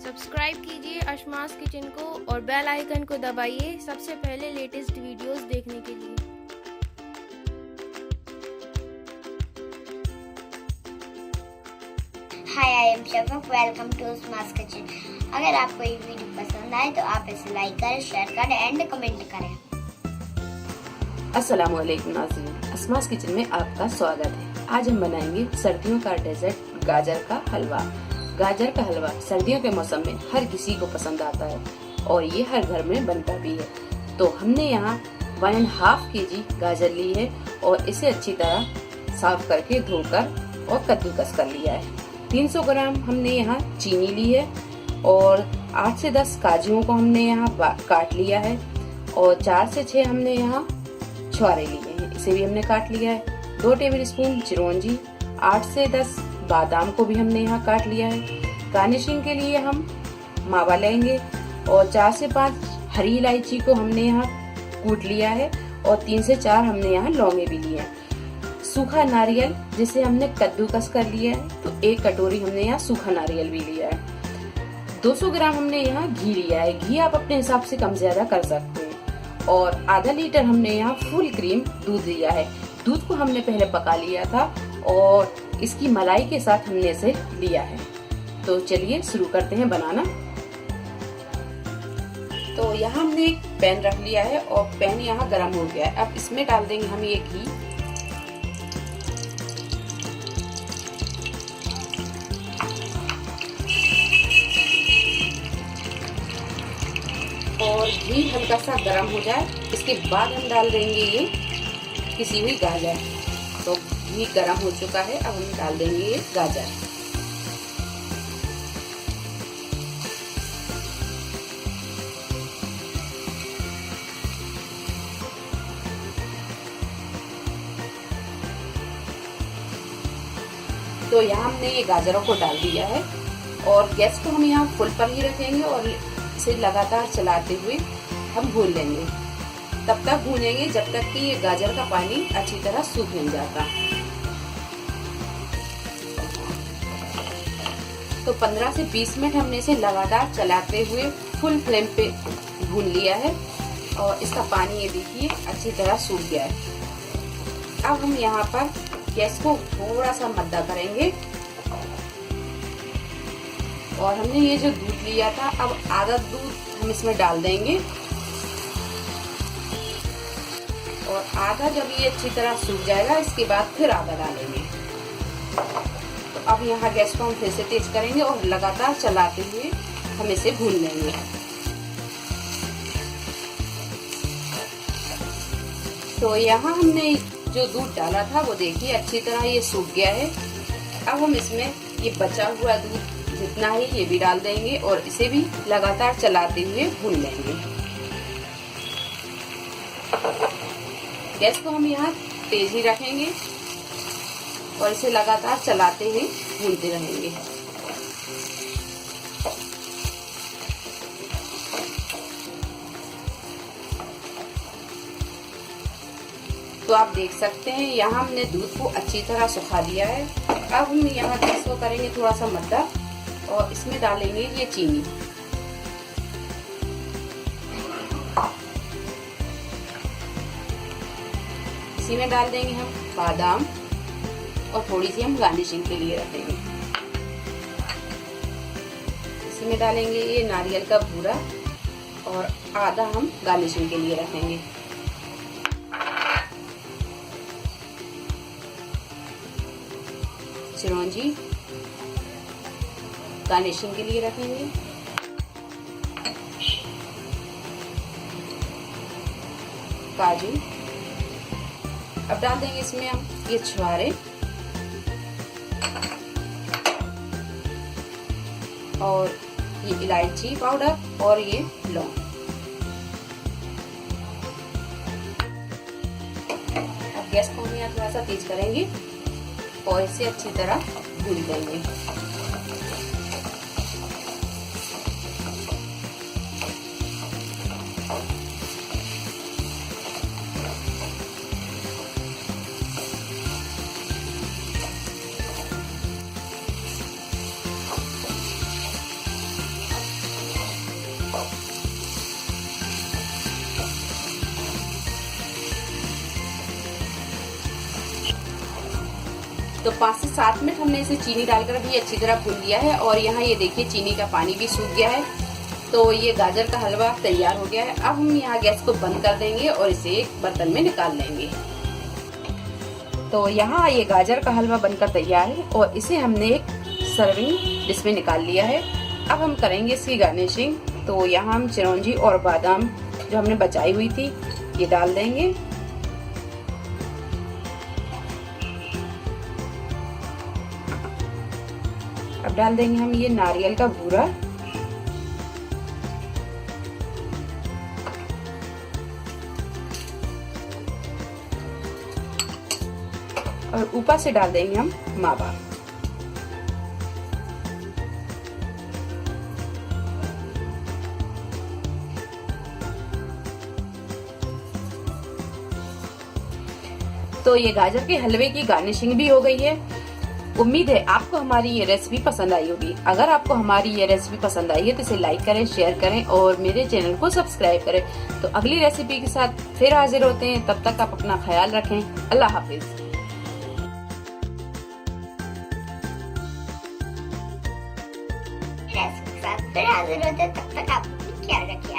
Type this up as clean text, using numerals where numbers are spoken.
Subscribe कीजिए अशमास kitchen को और बेल आइकन को दबाइए सबसे पहले लेटेस्ट वीडियोस देखने के लिए। Hi, I am Shafaq. Welcome to Ashma's kitchen. अगर आपको ये वीडियो पसंद आए तो आप इसे लाइक करें, शेयर करें एंड कमेंट करें। अस्सलाम वालेकुम नाज़रीन, अशमास किचन में आपका स्वागत है। आज हम बनाएंगे सर्दियों का डेजर्ट गाजर का हलवा। गाजर का हलवा सर्दियों के मौसम में हर किसी को पसंद आता है और ये हर घर में बनता भी है। तो हमने यहाँ 1.5 kg गाजर ली है और इसे अच्छी तरह साफ करके धोकर और कद्दूकस कर लिया है। 300 ग्राम हमने यहाँ चीनी ली है और 8 से 10 काजुओं को हमने यहाँ काट लिया है और 4 से 6 हमने यहाँ छुहारे लिए हैं, इसे भी हमने काट लिया है। 2 टेबलस्पून चिरौंजी, 8 से 10 बादाम को भी हमने यहाँ काट लिया है। गार्निशिंग के लिए हम मावा लेंगे और 4 से 5 हरी इलायची को हमने यहाँ कूट लिया है और 3 से 4 हमने यहाँ लौंगे भी लिए हैं। सूखा नारियल जिसे हमने कद्दूकस कर लिया है, तो 1 कटोरी हमने यहाँ सूखा नारियल भी लिया है। 200 ग्राम हमने यहाँ घी लिया है, घी आप अपने हिसाब से कम ज्यादा कर सकते हैं। और आधा लीटर हमने यहाँ फुल क्रीम दूध लिया है। दूध को हमने पहले पका लिया था और इसकी मलाई के साथ हमने इसे लिया है। तो चलिए शुरू करते हैं बनाना। तो यहाँ हमने एक पैन रख लिया है और पैन यहाँ गर्म हो गया है। अब इसमें डाल देंगे हम ये घी। और घी हल्का सा गर्म हो जाए इसके बाद हम डाल देंगे ये पिसी हुई गाजर। तो घी गर्म हो चुका है, अब हम डाल देंगे ये गाजर। तो यहाँ हमने ये गाजरों को डाल दिया है और गैस को हम यहाँ फुल पर ही रखेंगे और इसे लगातार चलाते हुए हम भून लेंगे। तब तक भूनेंगे जब तक कि ये गाजर का पानी अच्छी तरह सूख नहीं जाता। तो 15 से 20 मिनट हमने इसे लगातार चलाते हुए फुल फ्लेम पे भून लिया है और इसका पानी ये देखिए अच्छी तरह सूख गया है। अब हम यहाँ पर गैस को थोड़ा सा मद्दा करेंगे और हमने ये जो दूध लिया था, अब आधा दूध हम इसमें डाल देंगे और आधा जब ये अच्छी तरह सूख जाएगा इसके बाद फिर आधा डालेंगे। तो अब यहाँ गैस को हम फिर से तेज करेंगे और लगातार चलाते हुए हम इसे भून लेंगे। तो यहाँ हमने जो दूध डाला था वो देखिए अच्छी तरह ये सूख गया है। अब हम इसमें ये बचा हुआ दूध जितना है ये भी डाल देंगे और इसे भी लगातार चलाते हुए भून लेंगे। गैस को हम यहाँ तेज ही रखेंगे और इसे लगातार चलाते हुए भूनते रहेंगे। तो आप देख सकते हैं यहाँ हमने दूध को अच्छी तरह सुखा लिया है। अब हम यहाँ गैस को करेंगे थोड़ा सा मद्दा और इसमें डालेंगे ये चीनी। इसी में डाल देंगे हम बादाम और थोड़ी सी हम गार्निशिंग के लिए रखेंगे। इसी में डालेंगे ये नारियल का बूरा और आधा हम गार्निशिंग के लिए रखेंगे। चिरौंजी गार्निशिंग के लिए रखेंगे। काजू, अब डाल देंगे इसमें हम ये छुहारे और ये इलायची पाउडर और ये लौंग। अब गैस को हम यहाँ थोड़ा सा तेज करेंगे और इसे अच्छी तरह भून देंगे। तो 5 से 7 मिनट हमने इसे चीनी डालकर भी अच्छी तरह भून लिया है और यहाँ ये देखिए चीनी का पानी भी सूख गया है। तो ये गाजर का हलवा तैयार हो गया है। अब हम यहाँ गैस को बंद कर देंगे और इसे एक बर्तन में निकाल लेंगे। तो यहाँ ये गाजर का हलवा बनकर तैयार है और इसे हमने एक सर्विंग डिश में निकाल लिया है। अब हम करेंगे इसकी गार्निशिंग। तो यहाँ हम चिरौंजी और बादाम जो हमने बचाई हुई थी ये डाल देंगे। अब डाल देंगे हम ये नारियल का बूरा और ऊपर से डाल देंगे हम मावा। तो ये गाजर के हलवे की गार्निशिंग भी हो गई है। उम्मीद है आपको हमारी ये रेसिपी पसंद आई होगी। अगर आपको हमारी ये रेसिपी पसंद आई है तो इसे लाइक करें, शेयर करें और मेरे चैनल को सब्सक्राइब करें। तो अगली रेसिपी के साथ फिर हाजिर होते हैं। तब तक आप अपना ख्याल रखें। अल्लाह हाफिज। रेसिपी के साथ फिर हाजिर होते हैं, तब तक आप ख्याल रखिए।